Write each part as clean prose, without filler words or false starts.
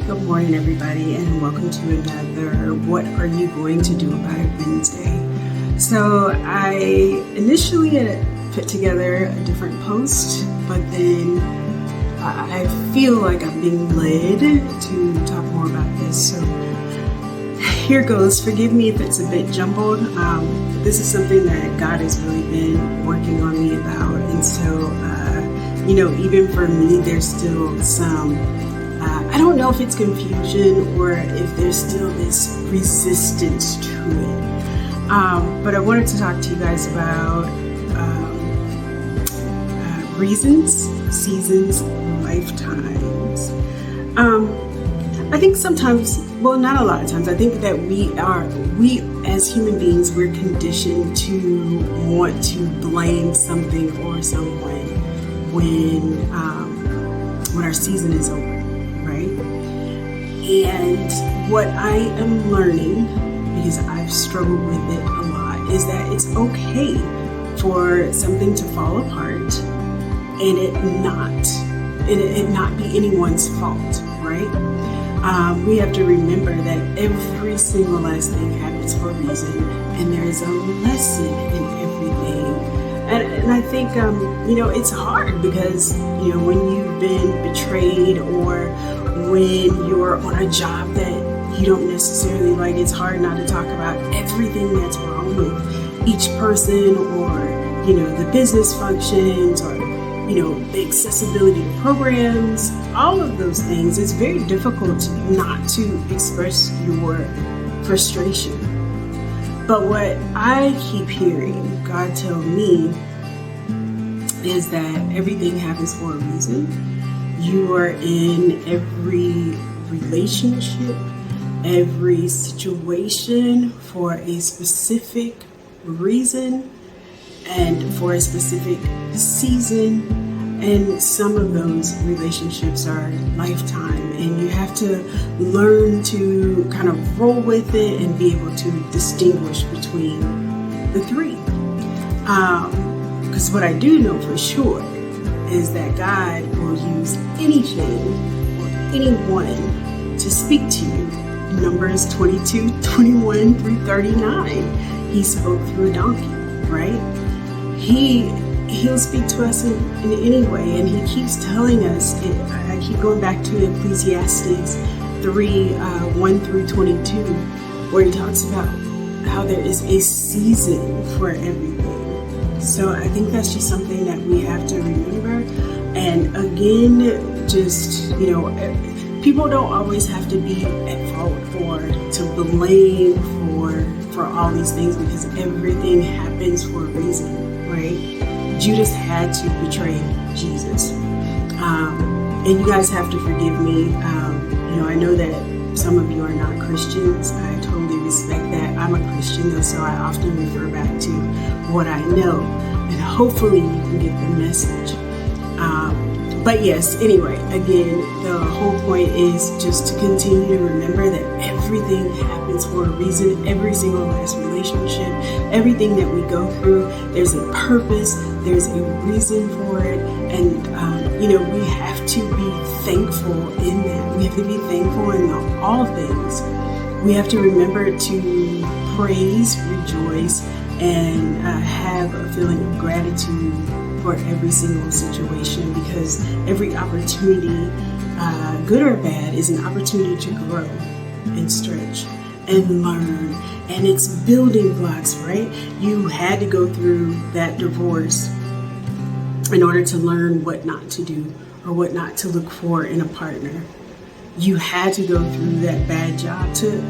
Good morning, everybody, and welcome to another What Are You Going to Do About It Wednesday. So I initially had put together a different post, but then I feel like I'm being led to talk more about this. So here goes. Forgive me if it's a bit jumbled. This is something that God has really been working on me about. And so, even for me, there's still some I don't know if it's confusion or if there's still this resistance to it. But I wanted to talk to you guys about reasons, seasons, lifetimes. I think sometimes, well, not a lot of times, I think that we as human beings, we're conditioned to want to blame something or someone when our season is over. And what I am learning, because I've struggled with it a lot, is that it's okay for something to fall apart and it not be anyone's fault, right? We have to remember that every single last thing happens for a reason, and there is a lesson in everything. And I think, it's hard because, when you've been betrayed or when you're on a job that you don't necessarily like, it's hard not to talk about everything that's wrong with each person or, the business functions or, the accessibility to programs, all of those things. It's very difficult not to express your frustration. But what I keep hearing God tell me is that everything happens for a reason. You are in every relationship, every situation for a specific reason and for a specific season. And some of those relationships are lifetime, and you have to learn to kind of roll with it and be able to distinguish between the three. Because what I do know for sure is that God will use anything or anyone to speak to you. Numbers 22:21 through 39. He spoke through a donkey, right? He'll speak to us in any way, and he keeps telling us, I keep going back to Ecclesiastes 3:1 through 22, where he talks about how there is a season for everything. So I think that's just something that we have to remember. And again, just, people don't always have to be at fault to blame for all these things, because everything happens for a reason, right? Judas had to betray Jesus. And you guys have to forgive me. I know that some of you are not Christians. I totally respect that. I'm a Christian, though, so I often refer back to what I know, and hopefully you can get the message. But yes, anyway, again, the whole point is just to continue to remember that everything happens for a reason. Every single last relationship, everything that we go through, there's a purpose, there's a reason for it. And, we have to be thankful in that. We have to be thankful in all things. We have to remember to praise, rejoice, and have a feeling of gratitude for every single situation, because every opportunity, good or bad, is an opportunity to grow and stretch and learn. And it's building blocks, right? You had to go through that divorce in order to learn what not to do or what not to look for in a partner. You had to go through that bad job to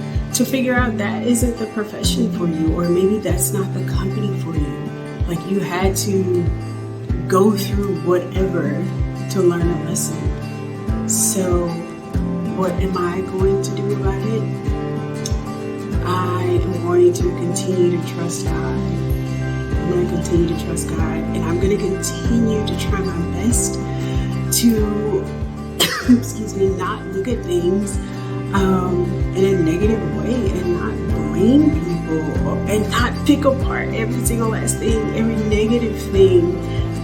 figure out that isn't the profession for you, or maybe that's not the company for you. Like, you had to go through whatever to learn a lesson. So what am I going to do about it? I am going to continue to trust God. I'm going to continue to trust God, and I'm going to continue to try my best to not look at things in a negative way, and not blame people, and not pick apart every single last thing, every negative thing,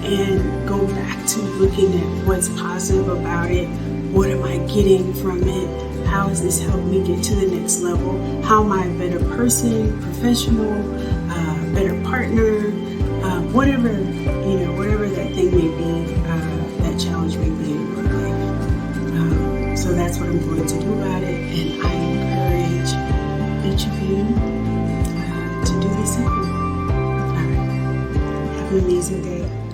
and go back to looking at what's positive about it. What am I getting from it? How has this helped me get to the next level? How am I a better person, professional, better partner, whatever that thing may be, that challenge may be in your life. So that's what I'm going to do about it, and I encourage each of you to do the same. All right. Have an amazing day.